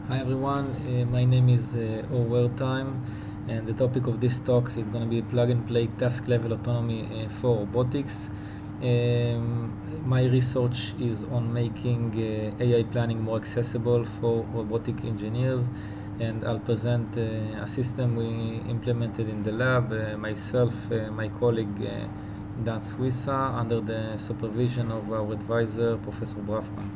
Hi everyone, my name is Overtime, and the topic of this talk is going to be plug and play task level autonomy for robotics. My research is on making AI planning more accessible for robotic engineers, and I'll present a system we implemented in the lab, myself, my colleague Dan Swissa, under the supervision of our advisor, Professor Brafman.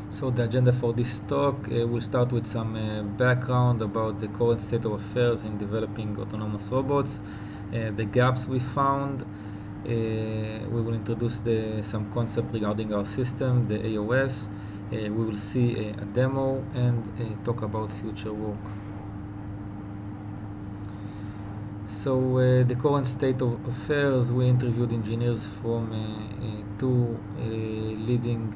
So the agenda for this talk, we'll start with some background about the current state of affairs in developing autonomous robots, the gaps we found. We will introduce some concept regarding our system, the AOS. We will see a demo and talk about future work. So the current state of affairs, we interviewed engineers from two leading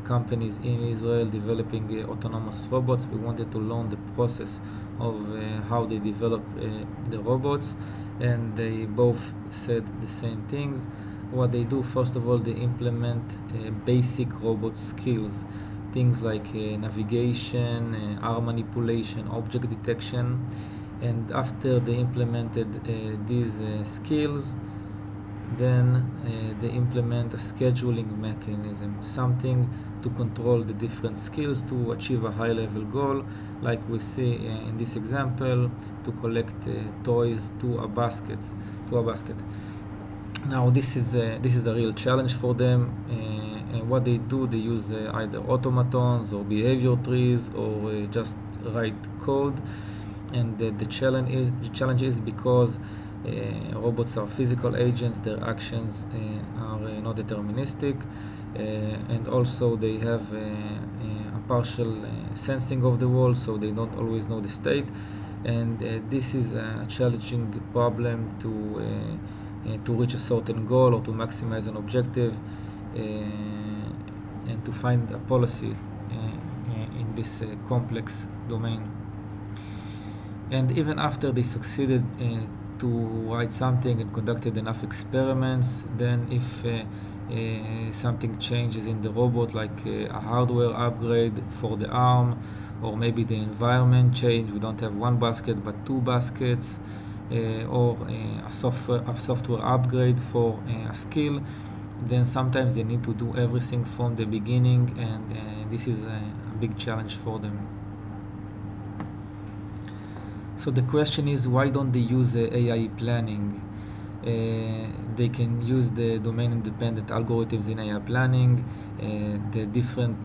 companies in Israel developing autonomous robots. We wanted to learn the process of how they develop the robots, and they both said the same things. What they do, first of all, they implement basic robot skills, things like navigation, arm manipulation, object detection, and after they implemented these skills, then they implement a scheduling mechanism, something to control the different skills to achieve a high-level goal, like we see in this example, to collect toys to a basket. Now this is a real challenge for them. And what they do, they use either automatons or behavior trees or just write code. And the challenge is because robots are physical agents, their actions are not deterministic, and also they have a partial sensing of the world, so they don't always know the state, and this is a challenging problem to reach a certain goal or to maximize an objective, and to find a policy in this complex domain. And even after they succeeded to write something and conducted enough experiments, then if something changes in the robot, like a hardware upgrade for the arm, or maybe the environment change, we don't have one basket but two baskets, or a software upgrade for a skill, then sometimes they need to do everything from the beginning, and this is a big challenge for them. So the question is, why don't they use AI planning? They can use the domain-independent algorithms in AI planning, the different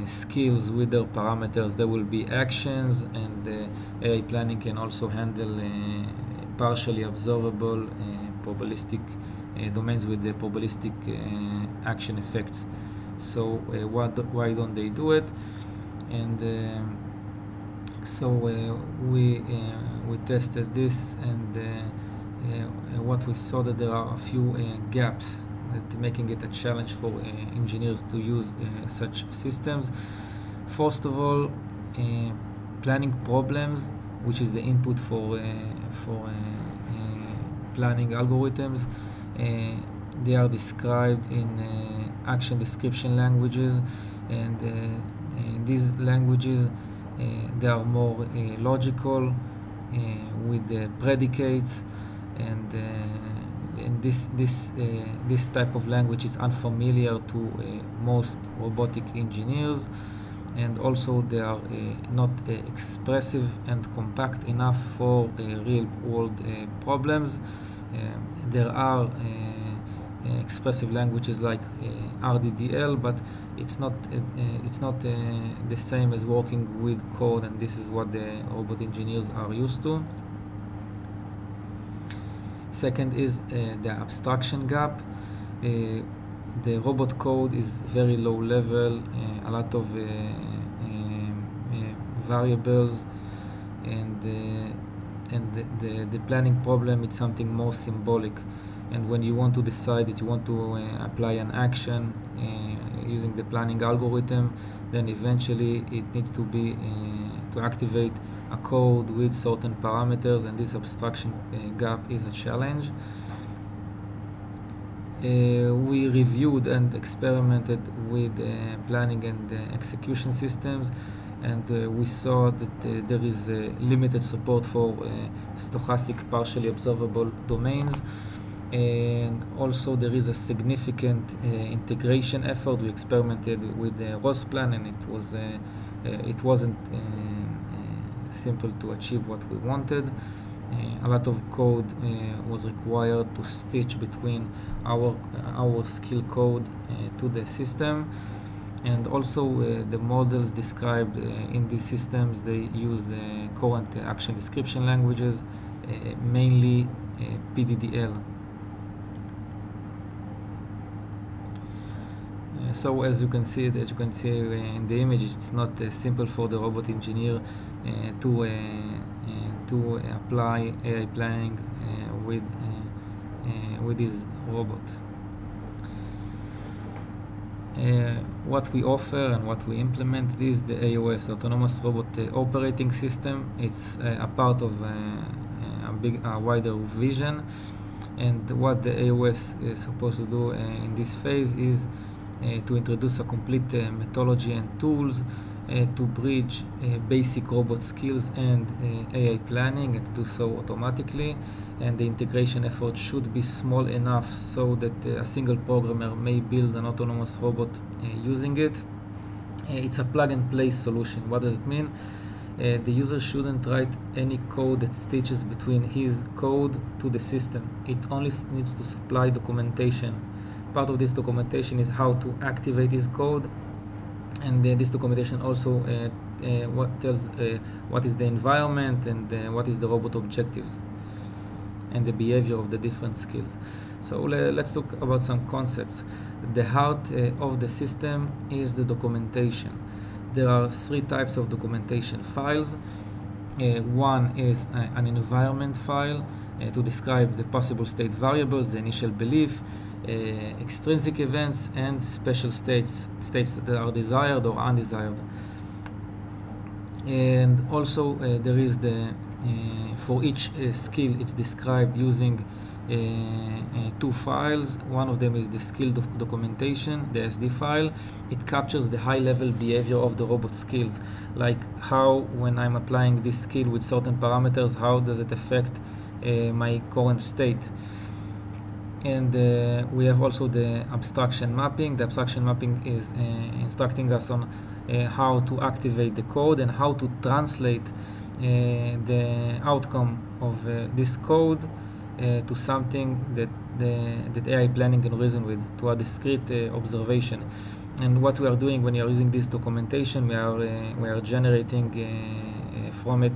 skills with their parameters. There will be actions, and AI planning can also handle partially observable probabilistic domains with the probabilistic action effects. So why don't they do it? And so we tested this, and what we saw, that there are a few gaps that making it a challenge for engineers to use such systems. First of all, planning problems, which is the input for planning algorithms, they are described in action description languages, and these languages, they are more logical with the predicates, and this type of language is unfamiliar to most robotic engineers, and also they are not expressive and compact enough for real world problems. There are expressive languages like RDDL, but it's not the same as working with code, and this is what the robot engineers are used to. Second is the abstraction gap. The robot code is very low level, a lot of variables, and the planning problem is something more symbolic. And when you want to decide that you want to apply an action using the planning algorithm, then eventually it needs to be to activate a code with certain parameters, and this abstraction gap is a challenge. We reviewed and experimented with planning and execution systems, and we saw that there is limited support for stochastic partially observable domains, and also there is a significant integration effort. We experimented with the ROS-plan, and it wasn't simple to achieve what we wanted. A lot of code was required to stitch between our skill code to the system, and also the models described in these systems, they use current action description languages, mainly PDDL. So as you can see in the image, it's not simple for the robot engineer to apply AI planning with his robot. What we offer and what we implement is the AOS, Autonomous Robot Operating System. It's a part of a wider vision, and what the AOS is supposed to do in this phase is to introduce a complete methodology and tools to bridge basic robot skills and AI planning, and to do so automatically. And the integration effort should be small enough so that a single programmer may build an autonomous robot using it. It's a plug-and-play solution. What does it mean? The user shouldn't write any code that stitches between his code to the system. It only needs to supply documentation. Part of this documentation is how to activate his code, and this documentation also tells what is the environment and what is the robot objectives and the behavior of the different skills. So let's talk about some concepts. The heart of the system is the documentation. There are three types of documentation files. One is an environment file to describe the possible state variables, the initial belief, extrinsic events, and special states that are desired or undesired. And also there is for each skill, it's described using two files. One of them is the skill documentation, the SD file. It captures the high-level behavior of the robot skills, like how, when I'm applying this skill with certain parameters, how does it affect my current state. And we have also the abstraction mapping. The abstraction mapping is instructing us on how to activate the code and how to translate the outcome of this code to something that AI planning can reason with, to a discrete observation. And what we are doing when we are using this documentation, we are generating from it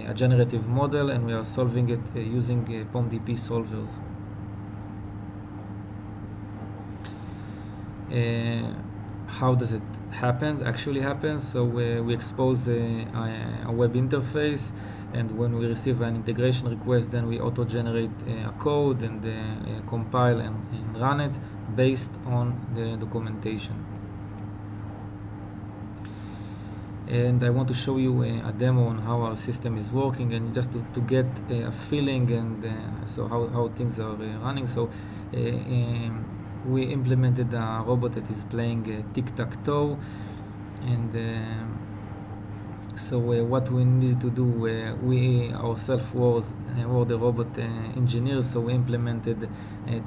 a generative model, and we are solving it using POMDP solvers. How does it actually happen? So we expose a web interface, and when we receive an integration request, then we auto-generate a code and compile and run it based on the documentation. And I want to show you a demo on how our system is working, and just to get a feeling and so how things are running. So we implemented a robot that is playing tic-tac-toe, and so what we need to do, we ourselves were the robot engineers, so we implemented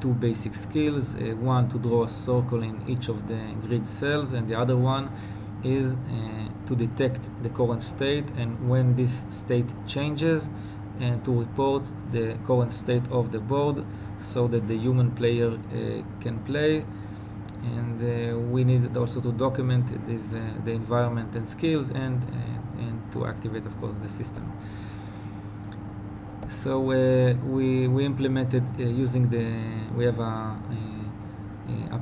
two basic skills, one to draw a circle in each of the grid cells, and the other one is to detect the current state, and when this state changes, to report the current state of the board so that the human player can play. And we needed also to document the environment and skills, and to activate, of course, the system. So we implemented using we have a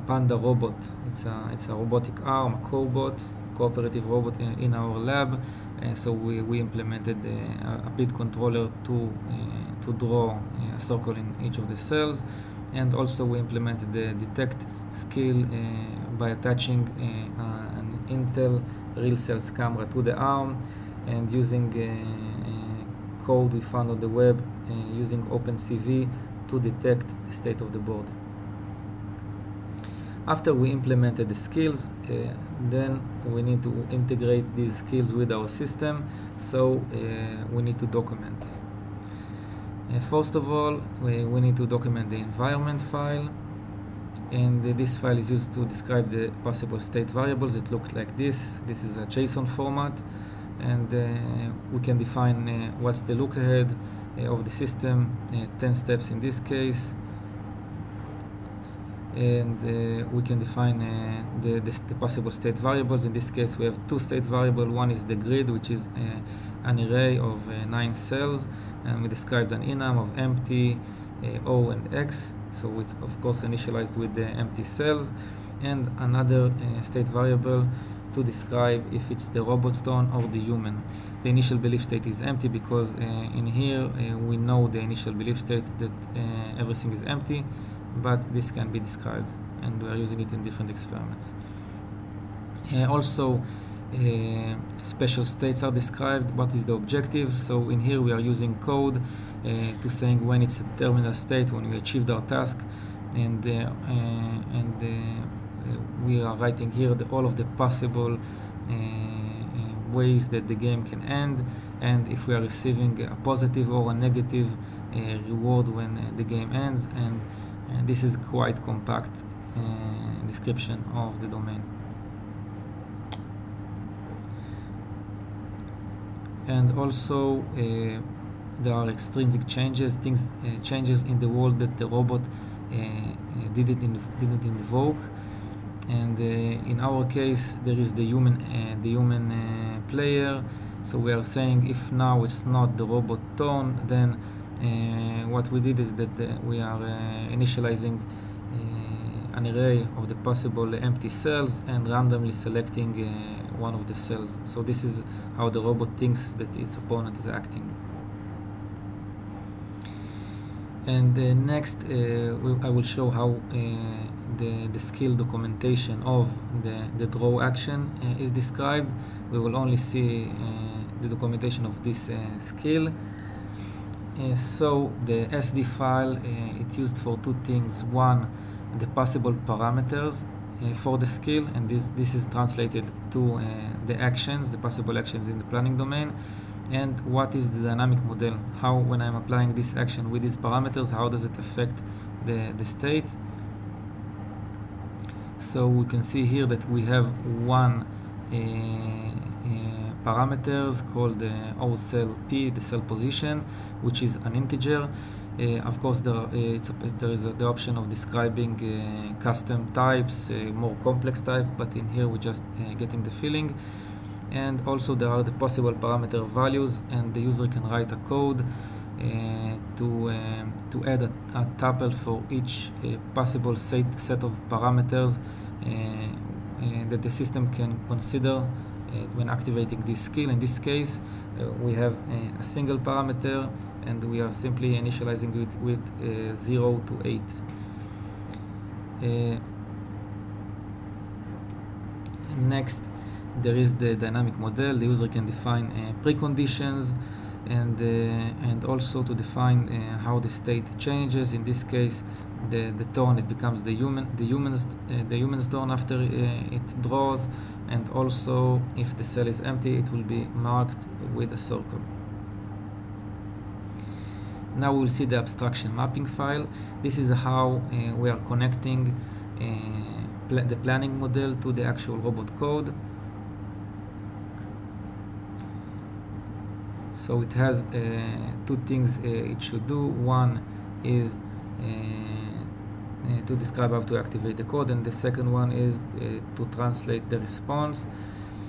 Panda robot. It's a robotic arm, a cobot, cooperative robot in our lab. So we implemented a PID controller to draw a circle in each of the cells, and also we implemented the detect skill by attaching an Intel real cells camera to the arm, and using code we found on the web using OpenCV to detect the state of the board. After we implemented the skills, then we need to integrate these skills with our system, so we need to document. First of all, we need to document the environment file, and this file is used to describe the possible state variables. It looks like this. This is a JSON format, and we can define what's the look ahead of the system, 10 steps in this case, and we can define the possible state variables. In this case we have two state variables. One is the grid, which is an array of 9 cells, and we described an enum of empty, O and X, so it's of course initialized with the empty cells, and another state variable to describe if it's the robot stone or the human. The initial belief state is empty because in here we know the initial belief state that everything is empty, but this can be described, and we are using it in different experiments. Also, special states are described. What is the objective? So in here we are using code to saying when it's a terminal state, when we achieved our task, and we are writing here all of the possible ways that the game can end, and if we are receiving a positive or a negative reward when the game ends, and this is quite compact description of the domain. And also there are extrinsic changes, changes in the world that the robot didn't invoke. And in our case, there is the human player. So we are saying if now it's not the robot tone, then what we did is that we are initializing an array of the possible empty cells and randomly selecting one of the cells. So this is how the robot thinks that its opponent is acting. And next I will show how the skill documentation of the draw action is described. We will only see the documentation of this skill. So the SD file, it's used for two things. One, the possible parameters for the skill, and this is translated to the actions, the possible actions in the planning domain, and what is the dynamic model, how when I'm applying this action with these parameters, how does it affect the state. So we can see here that we have one parameters called the O cell P, the cell position, which is an integer. Of course, there is the option of describing custom types, more complex type, but in here we're just getting the feeling. And also there are the possible parameter values, and the user can write a code to add a tuple for each possible set of parameters that the system can consider when activating this skill. In this case, we have a single parameter, and we are simply initializing it with 0 to 8. Next, there is the dynamic model. The user can define preconditions, and also to define how the state changes. In this case, the tone, it becomes the human's tone after it draws, and also if the cell is empty, it will be marked with a circle. Now we will see the abstraction mapping file. This is how we are connecting the planning model to the actual robot code. So it has two things it should do. One is to describe how to activate the code, and the second one is to translate the response.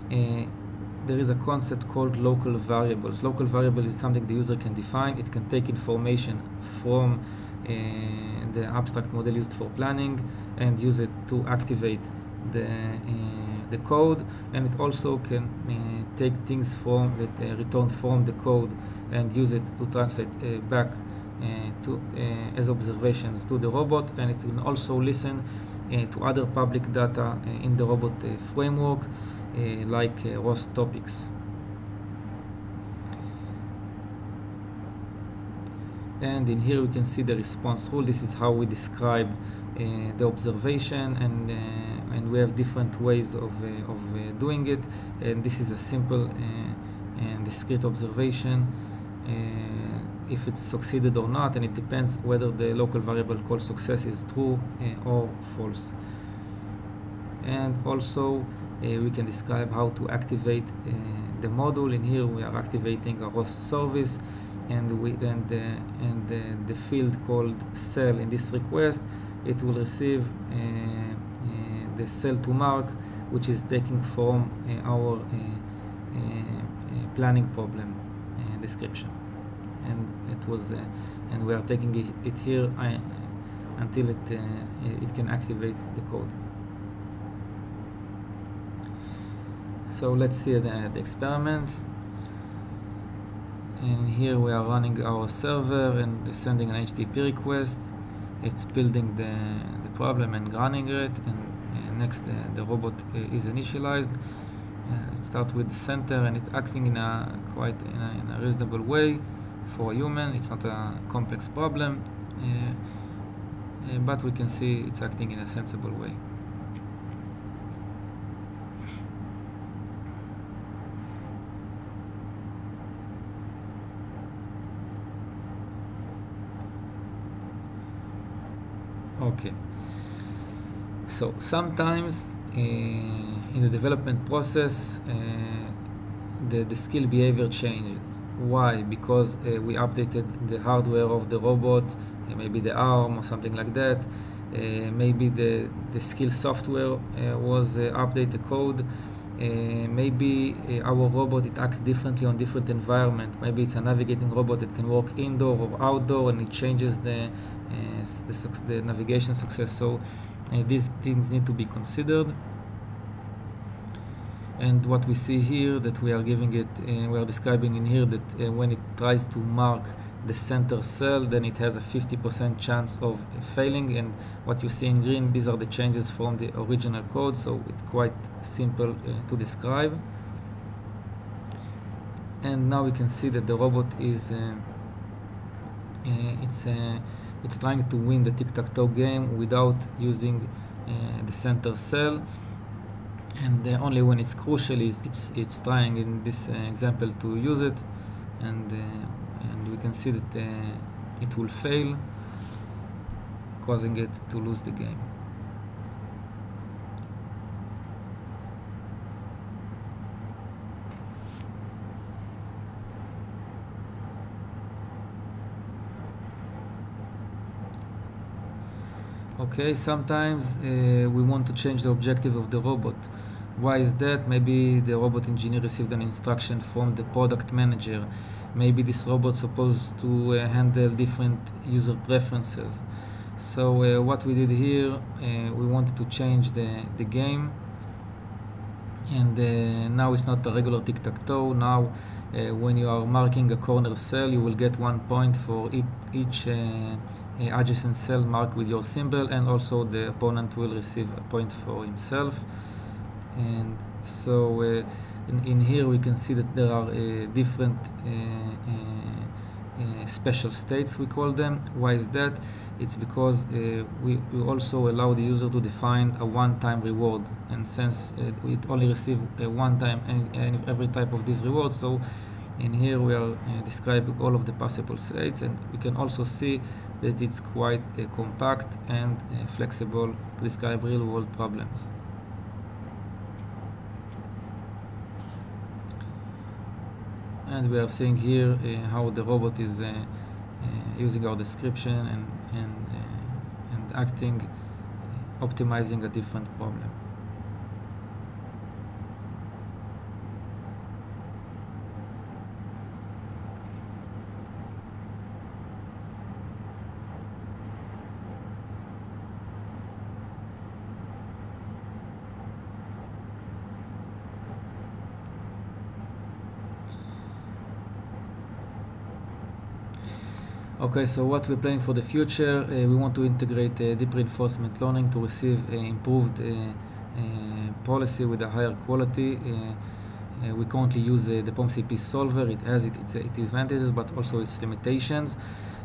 There is a concept called local variables. Local variable is something the user can define. It can take information from the abstract model used for planning and use it to activate the code, and it also can take things from that returned from the code and use it to translate back as observations to the robot, and it can also listen to other public data in the robot framework, like ROS topics. And in here we can see the response rule. This is how we describe the observation, and we have different ways of doing it. And this is a simple and discrete observation, if it's succeeded or not, and it depends whether the local variable called success is true or false. And also we can describe how to activate the module. In here we are activating a ROS service, and the field called cell in this request, it will receive the cell to mark, which is taking from our planning problem description, and it was and we are taking it here until it can activate the code. So let's see the experiment. And here we are running our server and sending an HTTP request. It's building the problem and running it, and next the robot is initialized. It starts with the center, and it's acting in a reasonable way for a human. It's not a complex problem, but we can see it's acting in a sensible way. Okay, so sometimes in the development process the skill behavior changes. Why? Because we updated the hardware of the robot, maybe the arm or something like that. Maybe the skill software was update the code. Maybe our robot, it acts differently on different environment. Maybe it's a navigating robot that can work indoor or outdoor, and it changes the navigation success. So these things need to be considered. And what we see here, that we are giving it, we are describing in here that when it tries to mark the center cell, then it has a 50% chance of failing. And what you see in green, these are the changes from the original code, so it's quite simple to describe. And now we can see that the robot is it's trying to win the tic-tac-toe game without using the center cell, and only when it's crucial it's trying in this example to use it, and we can see that it will fail, causing it to lose the game. Okay, sometimes we want to change the objective of the robot. Why is that? Maybe the robot engineer received an instruction from the product manager. Maybe this robot is supposed to handle different user preferences. So what we did here, we wanted to change the game, and now it's not a regular tic-tac-toe. Now when you are marking a corner cell, you will get 1 point for each adjacent cell marked with your symbol, and also the opponent will receive a point for himself. And so in here we can see that there are different special states, we call them. Why is that? It's because we also allow the user to define a one-time reward, and since it only receives one time every type of these rewards, so in here we are describing all of the possible states, and we can also see that it's quite compact and flexible to describe real-world problems. And we are seeing here how the robot is using our description and acting, optimizing a different problem. Okay, so what we're planning for the future, we want to integrate deep reinforcement learning to receive improved policy with a higher quality. We currently use the POM-CP solver. It has its advantages, but also its limitations.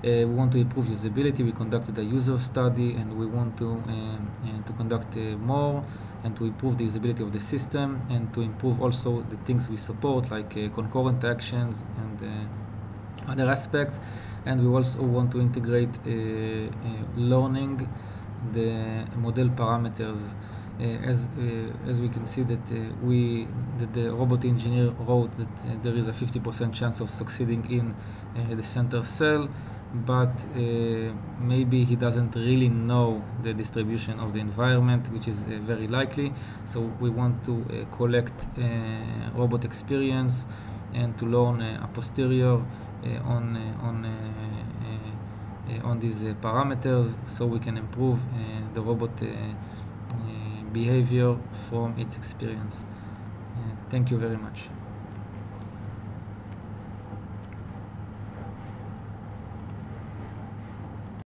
We want to improve usability. We conducted a user study, and we want to conduct more and to improve the usability of the system and to improve also the things we support, like concurrent actions and other aspects. And we also want to integrate learning the model parameters. As we can see that the robot engineer wrote that there is a 50% chance of succeeding in the center cell, but maybe he doesn't really know the distribution of the environment, which is very likely. So we want to collect robot experience and to learn a posterior on these parameters, so we can improve the robot behavior from its experience. Thank you very much.